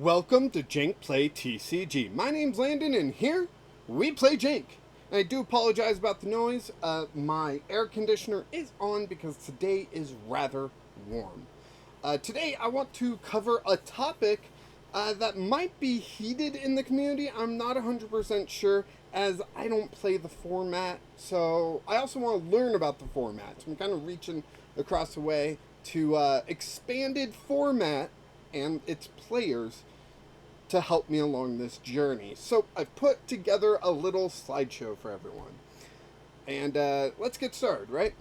Welcome to Jank Play TCG. My name's Landon, and here we play Jank. And I do apologize about the noise. My air conditioner is on because today is rather warm. Today I want to cover a topic that might be heated in the community. I'm not 100% sure, as I don't play the format. So I also want to learn about the format. So I'm kind of reaching across the way to expanded format and its players to help me along this journey. So I've put together a little slideshow for everyone. And let's get started, right?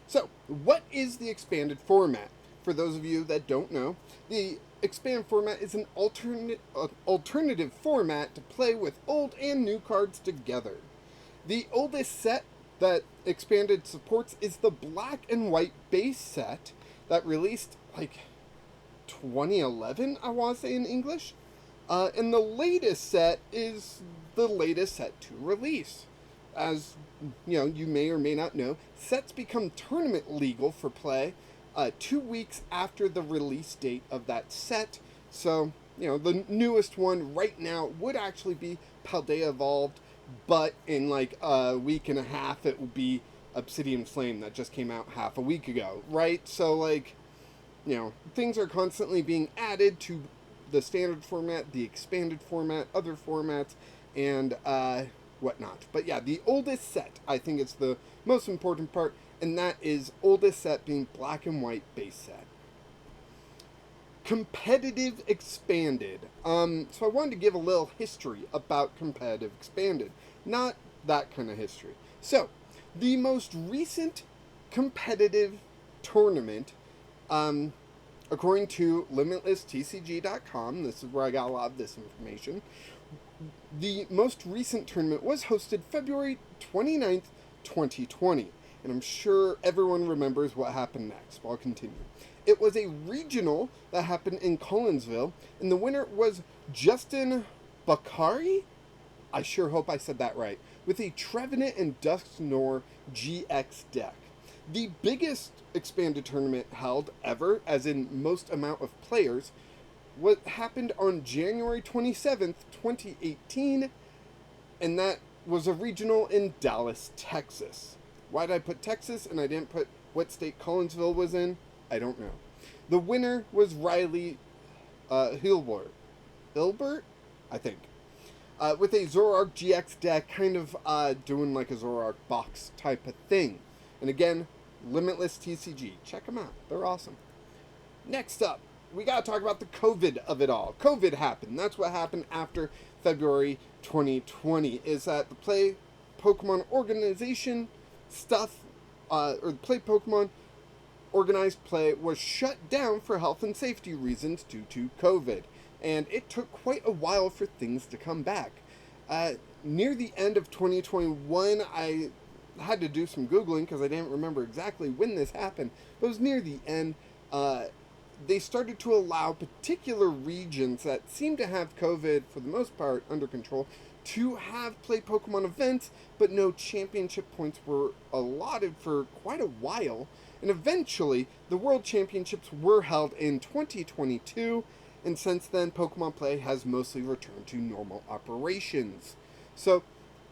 So, what is the expanded format? For those of you that don't know, the expanded format is an alternative format to play with old and new cards together. The oldest set that expanded supports is the black and white base set that released like 2011, I want to say in English. And the latest set is the latest set to release. As you know, you may or may not know, sets become tournament legal for play 2 weeks after the release date of that set. So, you know, the newest one right now would actually be Paldea Evolved, but in like a week and a half it will be Obsidian Flame that just came out half a week ago, right? So, like, you know, things are constantly being added to the standard format, the expanded format, other formats, and whatnot. But yeah, the oldest set, I think, is the most important part, and that is oldest set being black and white base set. Competitive expanded. So I wanted to give a little history about competitive expanded. Not that kind of history. So, the most recent competitive tournament, according to limitlesstcg.com, this is where I got a lot of this information, the most recent tournament was hosted February 29th, 2020. And I'm sure everyone remembers what happened next, but I'll continue. It was a regional that happened in Collinsville, and the winner was Justin Bakari? I sure hope I said that right, with a Trevenant and Dusknoir GX deck. The biggest expanded tournament held ever, as in most amount of players, what happened on January 27th, 2018, and that was a regional in Dallas, Texas. Why did I put Texas and I didn't put what state Collinsville was in? I don't know. The winner was Riley Hilbert, I think, with a Zoroark GX deck, kind of doing like a Zoroark box type of thing. And again, Limitless TCG. Check them out. They're awesome. Next up, we got to talk about the COVID of it all. COVID happened. That's what happened after February 2020, is that the Play Pokemon organization stuff, or the Play Pokemon organized play was shut down for health and safety reasons due to COVID. And it took quite a while for things to come back. Near the end of 2021, I had to do some Googling because I didn't remember exactly when this happened, but it was near the end. They started to allow particular regions that seem to have COVID, for the most part, under control, to have Play Pokemon events, but no championship points were allotted for quite a while. And eventually, the World Championships were held in 2022, and since then, Pokemon Play has mostly returned to normal operations. So,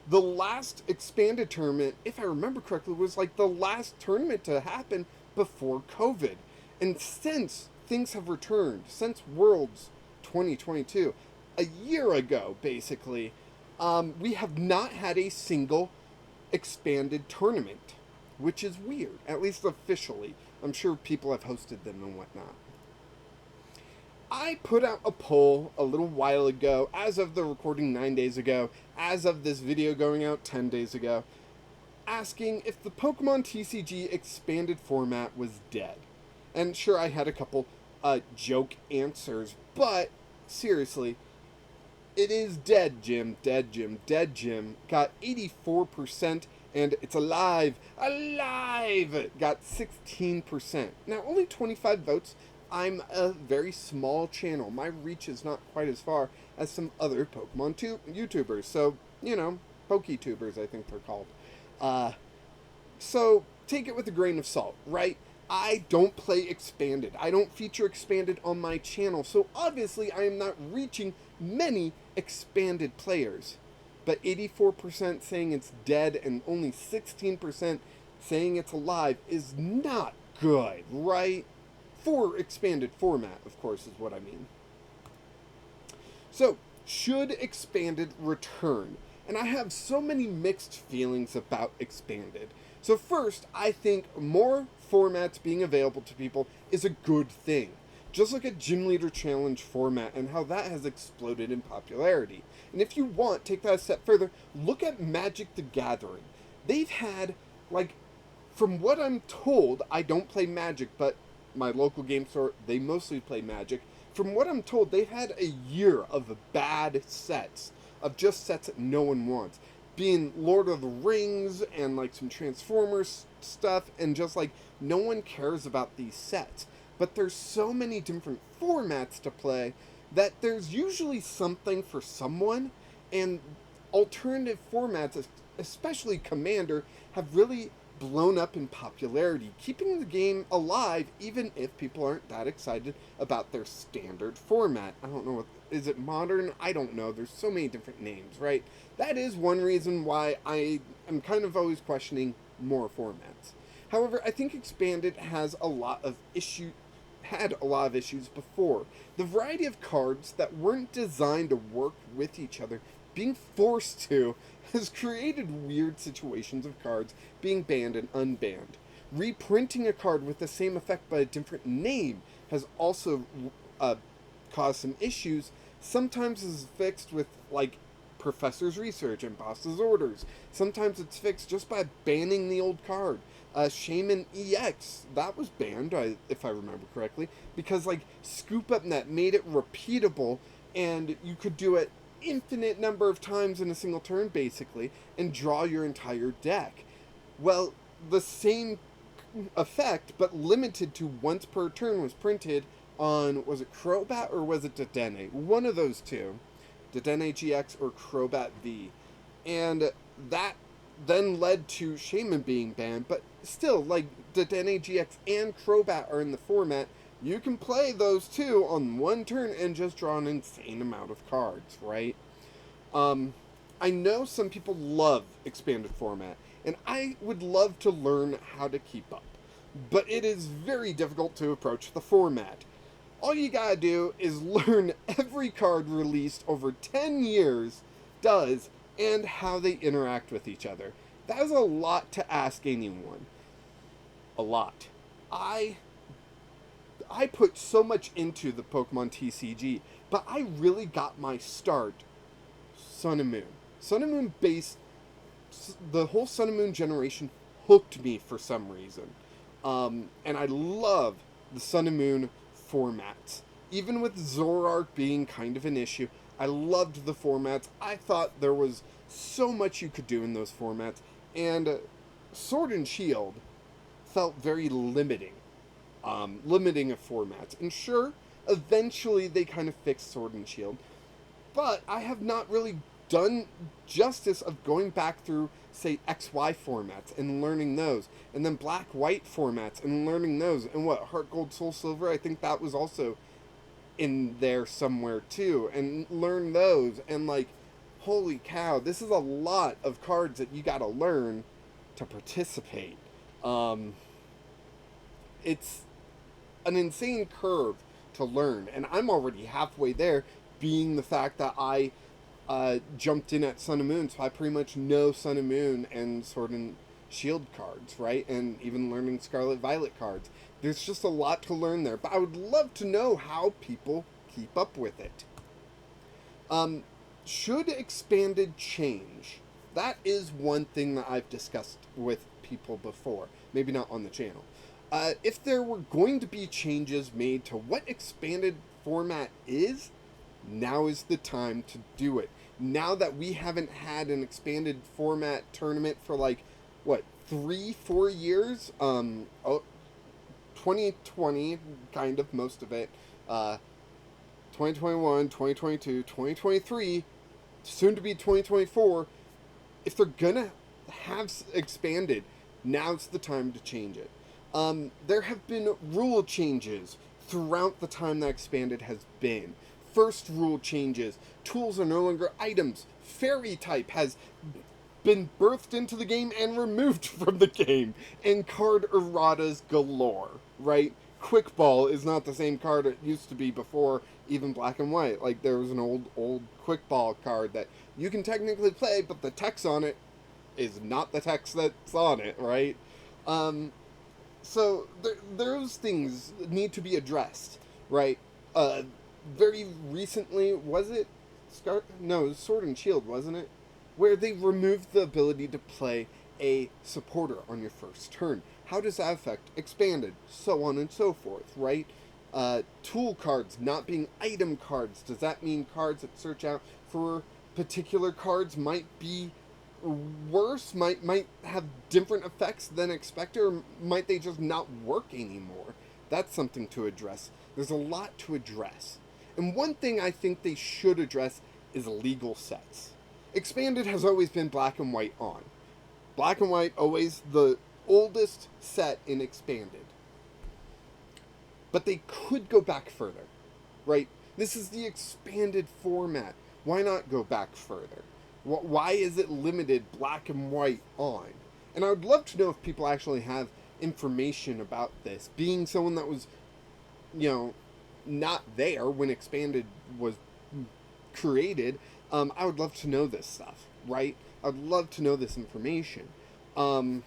the last expanded tournament, if I remember correctly, was like the last tournament to happen before COVID. And since things have returned, since Worlds 2022, a year ago, basically, we have not had a single expanded tournament, which is weird, at least officially. I'm sure people have hosted them and whatnot. I put out a poll a little while ago, as of the recording 9 days ago, as of this video going out 10 days ago, asking if the Pokemon TCG expanded format was dead. And sure, I had a couple joke answers, but seriously, it is dead, Jim, dead, Jim, dead, Jim. Got 84%, and it's alive, alive! Got 16%. Now, only 25 votes. I'm a very small channel. My reach is not quite as far as some other Pokemon YouTubers. So, you know, PokeTubers, I think they're called. So, take it with a grain of salt, right? I don't play Expanded. I don't feature Expanded on my channel, so obviously I am not reaching many Expanded players. But 84% saying it's dead and only 16% saying it's alive is not good, right? For Expanded format, of course, is what I mean. So, should Expanded return? And I have so many mixed feelings about Expanded. So first, I think more formats being available to people is a good thing. Just look at Gym Leader Challenge format and how that has exploded in popularity. And if you want, take that a step further, look at Magic the Gathering. They've had, like, from what I'm told, I don't play Magic, but my local game store, they mostly play Magic. From what I'm told, they've had a year of bad sets, of just sets that no one wants. Being Lord of the Rings and like some Transformers stuff, and just like no one cares about these sets. But there's so many different formats to play that there's usually something for someone, and alternative formats, especially Commander, have really blown up in popularity, keeping the game alive even if people aren't that excited about their standard format. I don't know what is it, modern? I don't know. There's so many different names, right? That is one reason why I am kind of always questioning more formats. However, I think Expanded has a lot of issues before. The variety of cards that weren't designed to work with each other being forced to has created weird situations of cards being banned and unbanned. Reprinting a card with the same effect but a different name has also caused some issues. Sometimes it's fixed with, like, Professor's Research and Boss's Orders. Sometimes it's fixed just by banning the old card. Shaman EX, that was banned, if I remember correctly, because, like, Scoop Up Net made it repeatable, and you could do it infinite number of times in a single turn, basically, and draw your entire deck. Well, the same effect, but limited to once per turn, was printed on, was it Crobat or was it Dedenne? One of those two. Dedenne GX or Crobat V. And that then led to Shaman being banned, but still, like, Dedenne GX and Crobat are in the format. You can play those two on one turn and just draw an insane amount of cards, right? I know some people love Expanded format, and I would love to learn how to keep up. But it is very difficult to approach the format. All you gotta do is learn every card released over 10 years does and how they interact with each other. That is a lot to ask anyone. A lot. I put so much into the Pokemon TCG, but I really got my start Sun and Moon. Sun and Moon base, the whole Sun and Moon generation hooked me for some reason. And I love the Sun and Moon formats. Even with Zoroark being kind of an issue, I loved the formats. I thought there was so much you could do in those formats, and Sword and Shield felt very limiting. Limiting of formats. And sure, eventually they kind of fixed Sword and Shield, but I have not really done justice of going back through, say, XY formats and learning those, and then Black-White formats and learning those, and what, Heart Gold, Soul Silver, I think that was also in there somewhere too, and learn those, and like, holy cow, this is a lot of cards that you gotta learn to participate. It's an insane curve to learn, and I'm already halfway there, being the fact that I jumped in at Sun and Moon, so I pretty much know Sun and Moon and Sword and Shield cards, right? And even learning Scarlet Violet cards. There's just a lot to learn there, but I would love to know how people keep up with it. Should Expanded change? That is one thing that I've discussed with people before. Maybe not on the channel. If there were going to be changes made to what Expanded format is, now is the time to do it. Now that we haven't had an Expanded format tournament for like, what, 3-4 years? 2020, kind of, most of it. 2021, 2022, 2023, soon to be 2024. If they're gonna have Expanded, now's the time to change it. There have been rule changes throughout the time that Expanded has been. First rule changes: tools are no longer items. Fairy type has been birthed into the game and removed from the game, and card erratas galore, right? Quick Ball is not the same card it used to be before even Black and White. Like, there was an old Quick Ball card that you can technically play, but the text on it is not the text that's on it, right? So those things need to be addressed, right? Very recently, was it No, it was Sword and Shield, wasn't it? Where they removed the ability to play a supporter on your first turn. How does that affect Expanded? So on and so forth, right? Tool cards not being item cards. Does that mean cards that search out for particular cards might be worse, might have different effects than expected, or might they just not work anymore? That's something to address. There's a lot to address. And one thing I think they should address is legal sets. Expanded has always been Black and White on. Black and White, always the oldest set in Expanded. But they could go back further, right? This is the Expanded format. Why not go back further? Why is it limited Black and White on? And I would love to know if people actually have information about this. Being someone that was, not there when Expanded was created, I would love to know this stuff, right? I'd love to know this information. But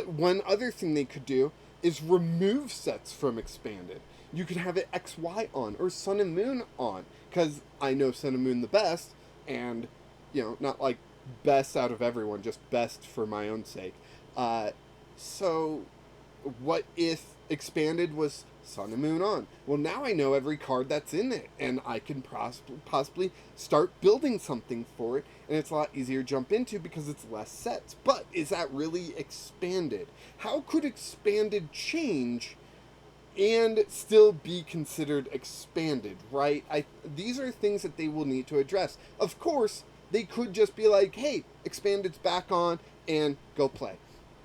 one other thing they could do is remove sets from Expanded. You could have it XY on or Sun and Moon on, because I know Sun and Moon the best, and, not like best out of everyone, just best for my own sake. So what if Expanded was Sun and Moon on? Well, now I know every card that's in it, and I can possibly start building something for it, and it's a lot easier to jump into because it's less sets. But is that really Expanded? How could Expanded change and still be considered Expanded, right? These are things that they will need to address. Of course, they could just be like, hey, Expanded's back on, and go play.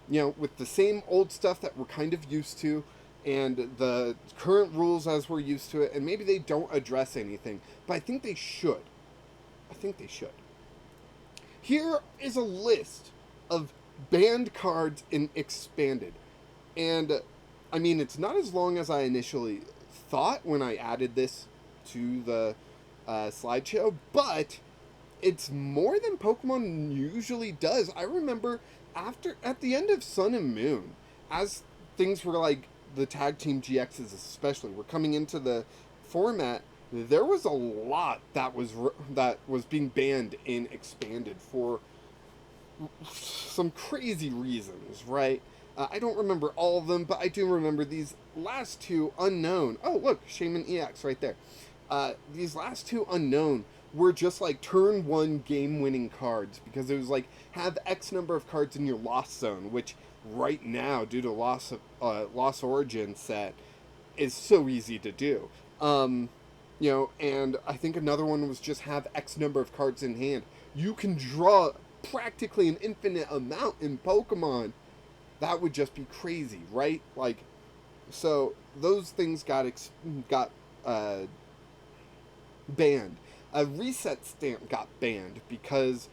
With the same old stuff that we're kind of used to, and the current rules as we're used to it, and maybe they don't address anything, but I think they should. Here is a list of banned cards in Expanded, and I mean, it's not as long as I initially thought when I added this to the slideshow, but it's more than Pokemon usually does. I remember at the end of Sun and Moon, as things were like the tag team GXs especially were coming into the format, there was a lot that was being banned in Expanded for some crazy reasons, right? I don't remember all of them, but I do remember these last two unknown. Oh, look, Shaman EX right there. These last two unknown were just like turn one game-winning cards, because it was like, have X number of cards in your Lost Zone, which right now, due to Lost Origin set, is so easy to do. And I think another one was just have X number of cards in hand. You can draw practically an infinite amount in Pokemon. That would just be crazy, right? Like, so those things got banned. A reset stamp got banned because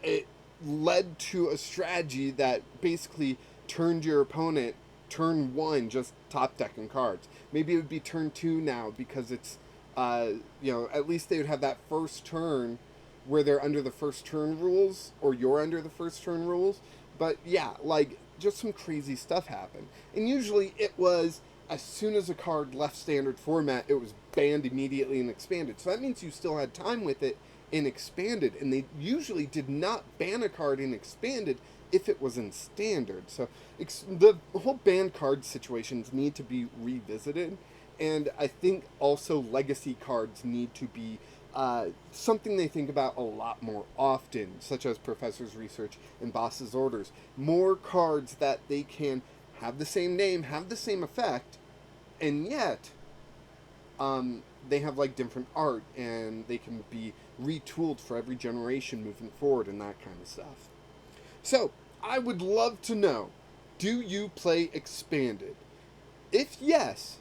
it led to a strategy that basically turned your opponent turn one just top decking cards. Maybe it would be turn two now, because it's at least they would have that first turn where they're under the first turn rules, or you're under the first turn rules. But yeah, like, just some crazy stuff happened. And usually it was, as soon as a card left standard format, it was banned immediately and Expanded. So that means you still had time with it in Expanded. And they usually did not ban a card in Expanded if it was in Standard. So the whole banned card situations need to be revisited. And I think also legacy cards need to be something they think about a lot more often, such as Professor's Research and Boss's Orders. More cards that they can have the same name, have the same effect, and yet they have like different art, and they can be retooled for every generation moving forward and that kind of stuff. So I would love to know, do you play Expanded? If yes,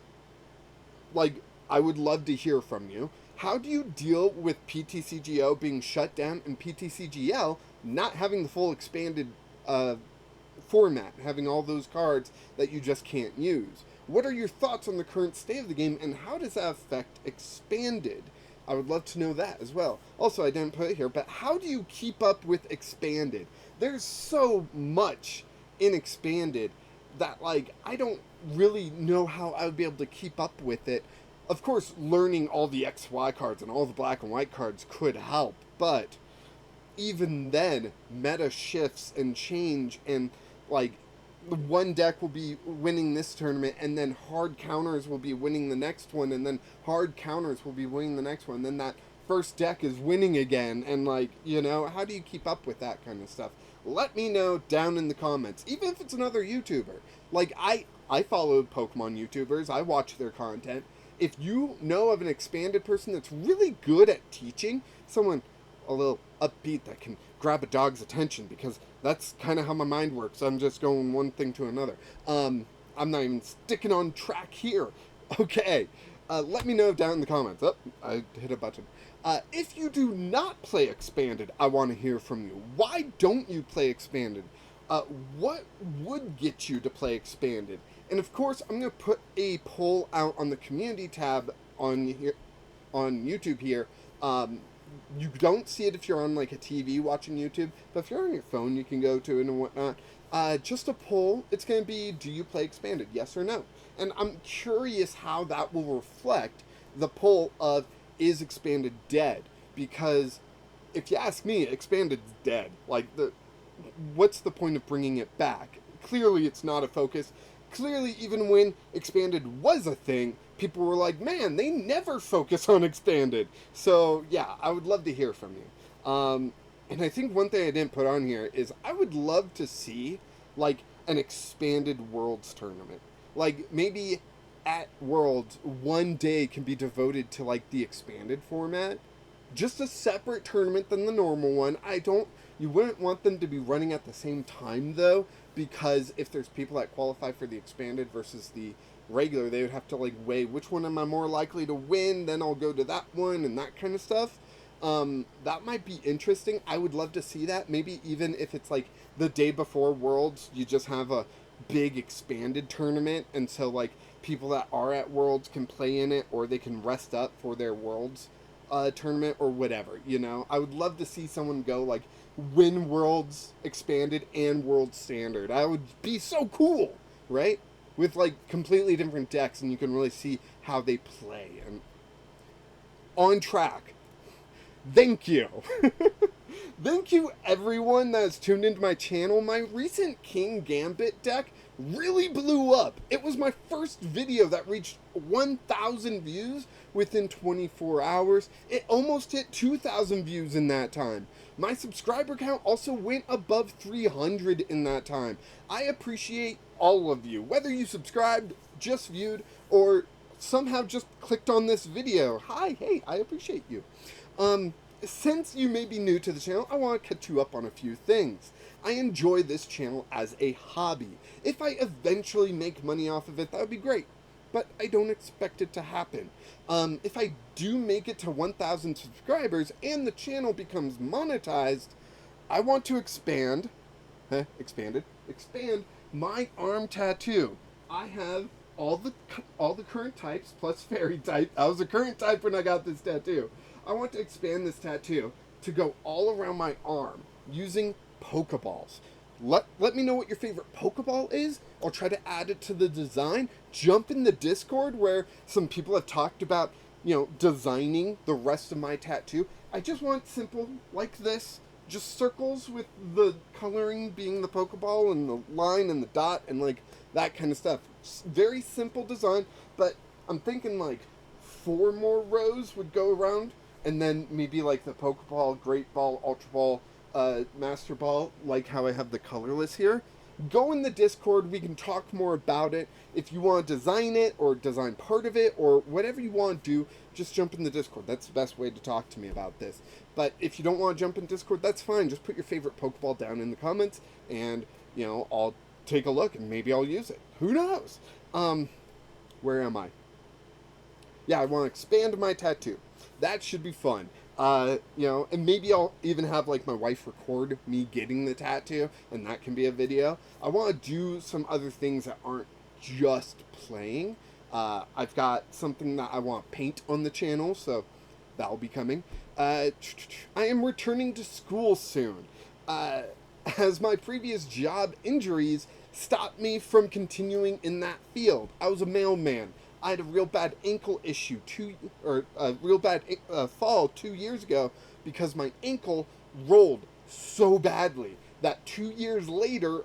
like, I would love to hear from you. How do you deal with PTCGO being shut down and PTCGL not having the full expanded uh, format, having all those cards that you just can't use? What are your thoughts on the current state of the game, and how does that affect Expanded? I would love to know that as well. Also, I didn't put it here, but how do you keep up with Expanded? There's so much in Expanded that, like, I don't really know how I would be able to keep up with it. Of course, learning all the XY cards and all the black and white cards could help, but even then, meta shifts and change, and like one deck will be winning this tournament, and then hard counters will be winning the next one, and then hard counters will be winning the next one, and then that first deck is winning again, and like, you know, how do you keep up with that kind of stuff? Let me know down in the comments, even if it's another YouTuber. Like, I follow Pokemon YouTubers, I watch their content. If you know of an Expanded person that's really good at teaching, someone a little upbeat that can grab a dog's attention, because that's kind of how my mind works. I'm just going one thing to another. I'm not even sticking on track here. Okay, let me know down in the comments. Oh, I hit a button. If you do not play Expanded, I want to hear from you. Why don't you play Expanded? What would get you to play Expanded? And of course, I'm going to put a poll out on the community tab on here, on YouTube here. You don't see it if you're on like a TV watching YouTube, but if you're on your phone, you can go to it and whatnot. Just a poll. It's going to be, do you play Expanded? Yes or no? And I'm curious how that will reflect the poll of, is Expanded dead? Because if you ask me, Expanded's dead. Like, what's the point of bringing it back? Clearly, it's not a focus. Clearly, even when Expanded was a thing, people were like, man, they never focus on Expanded. So, yeah, I would love to hear from you. And I think one thing I didn't put on here is I would love to see, like, an Expanded Worlds tournament. Like, maybe at Worlds, one day can be devoted to, like, the Expanded format. Just a separate tournament than the normal one. You wouldn't want them to be running at the same time, though, because if there's people that qualify for the Expanded versus the regular, they would have to, like, weigh which one am I more likely to win, then I'll go to that one, and that kind of stuff. That might be interesting. I would love to see that. Maybe even if it's, like, the day before Worlds, you just have a big Expanded tournament, and so, like, people that are at Worlds can play in it, or they can rest up for their Worlds tournament, or whatever, you know? I would love to see someone go, like, win Worlds Expanded and World Standard. That would be so cool, right? With, like, completely different decks, and you can really see how they play. And on track. Thank you. Thank you, everyone that has tuned into my channel. My recent King Gambit deck really blew up. It was my first video that reached 1,000 views within 24 hours. It almost hit 2,000 views in that time. My subscriber count also went above 300 in that time. I appreciate all of you, whether you subscribed, just viewed, or somehow just clicked on this video. Hi, hey, I appreciate you. Since you may be new to the channel, I want to catch you up on a few things. I enjoy this channel as a hobby. If I eventually make money off of it, that would be great, but I don't expect it to happen. If I do make it to 1,000 subscribers and the channel becomes monetized, I want to expand my arm tattoo. I have all the current types plus fairy type. I was a current type when I got this tattoo. I want to expand this tattoo to go all around my arm using Pokeballs. Let me know what your favorite Pokeball is. I'll try to add it to the design. Jump in the Discord where some people have talked about, you know, designing the rest of my tattoo. I just want simple like this. Just circles with the coloring being the Pokeball and the line and the dot and like that kind of stuff. Very simple design, but I'm thinking like 4 more rows would go around, and then maybe like the Pokeball, Great Ball, Ultra Ball, Master Ball, like how I have the colorless here. go in the Discord. We can talk more about it. If you want to design it or design part of it or whatever you want to do, just jump in the Discord. That's the best way to talk to me about this. But if you don't want to jump in Discord, that's fine. Just put your favorite Pokeball down in the comments, and I'll take a look and maybe I'll use it. Who knows? Where am I? Yeah, I want to expand my tattoo. That should be fun. And maybe I'll even have like my wife record me getting the tattoo, and that can be a video. I want to do some other things that aren't just playing. I've got something that I want to paint on the channel, so that'll be coming. I am returning to school soon, as my previous job injuries stopped me from continuing in that field. I was a mailman. I had a real bad ankle issue a real bad fall 2 years ago because my ankle rolled so badly that 2 years later,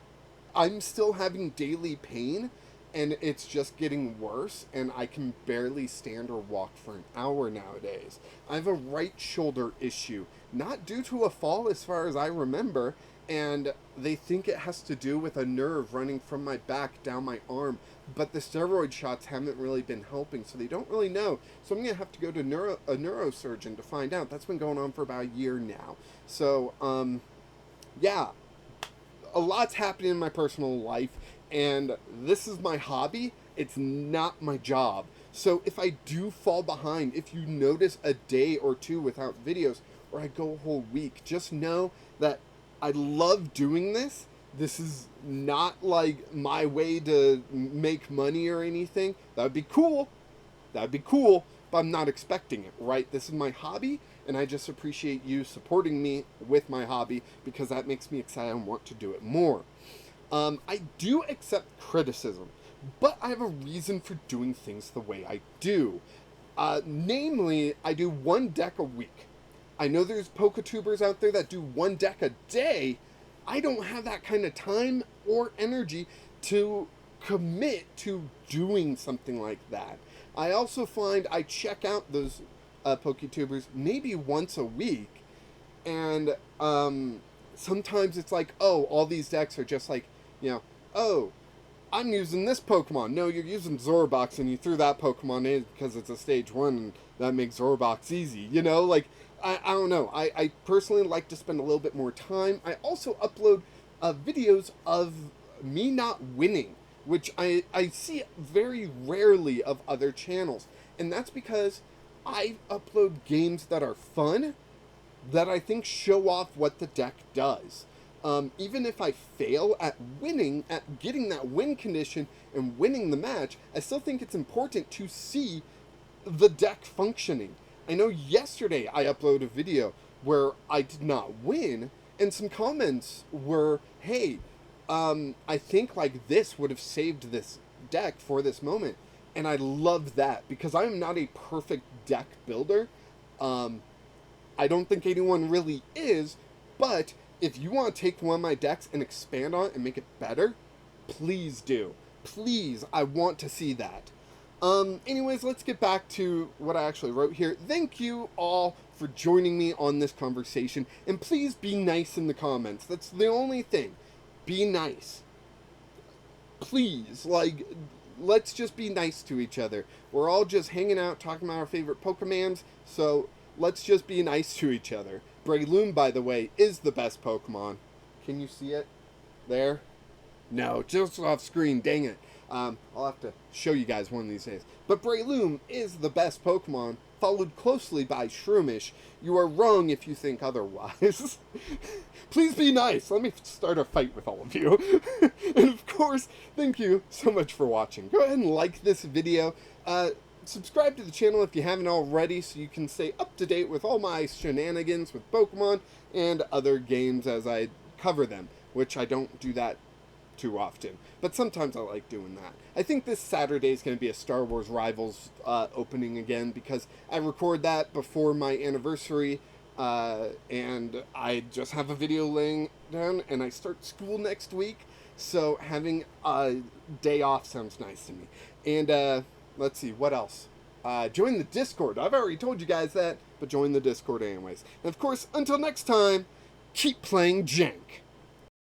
I'm still having daily pain, and it's just getting worse, and I can barely stand or walk for an hour nowadays. I have a right shoulder issue, not due to a fall as far as I remember, and they think it has to do with a nerve running from my back down my arm, but the steroid shots haven't really been helping, so they don't really know. So I'm going to have to go to a neurosurgeon to find out. That's been going on for about a year now. So, yeah, a lot's happening in my personal life, and this is my hobby. It's not my job. So if I do fall behind, if you notice a day or two without videos, or I go a whole week, just know that I love doing this. This is not like my way to make money or anything. That would be cool. But I'm not expecting it, right? This is my hobby, and I just appreciate you supporting me with my hobby because that makes me excited and want to do it more. I do accept criticism, but I have a reason for doing things the way I do. Namely, I do one deck a week. I know there's Poketubers out there that do one deck a day. I don't have that kind of time or energy to commit to doing something like that. I also find I check out those Poketubers maybe once a week, and sometimes it's like, oh, all these decks are just like, oh, I'm using this Pokemon. No, you're using Zorobox, and you threw that Pokemon in because it's a stage 1, and that makes Zorobox easy, I don't know. I personally like to spend a little bit more time. I also upload videos of me not winning, which I see very rarely of other channels. And that's because I upload games that are fun, that I think show off what the deck does. Even if I fail at winning, at getting that win condition and winning the match, I still think it's important to see the deck functioning. I know yesterday I uploaded a video where I did not win, and some comments were, hey, I think like this would have saved this deck for this moment. And I love that because I am not a perfect deck builder. I don't think anyone really is, but if you want to take one of my decks and expand on it and make it better, please do. Please, I want to see that. Anyways, let's get back to what I actually wrote here. Thank you all for joining me on this conversation, and please be nice in the comments. That's the only thing. Be nice. Please, let's just be nice to each other. We're all just hanging out, talking about our favorite Pokemons, so let's just be nice to each other. Breloom, by the way, is the best Pokemon. Can you see it? There? No, just off screen, dang it. I'll have to show you guys one of these days. But Breloom is the best Pokemon, followed closely by Shroomish. You are wrong if you think otherwise. Please be nice. Let me start a fight with all of you. And of course, thank you so much for watching. Go ahead and like this video. Subscribe to the channel if you haven't already so you can stay up to date with all my shenanigans with Pokemon and other games as I cover them, which I don't do that too often, but sometimes I like doing that. I think this Saturday is going to be a Star Wars Rivals opening again because I record that before my anniversary, and I just have a video laying down, and I start school next week, so having a day off sounds nice to me. And let's see, what else? Join the Discord. I've already told you guys that, but join the Discord anyways. And of course, until next time, keep playing Jank.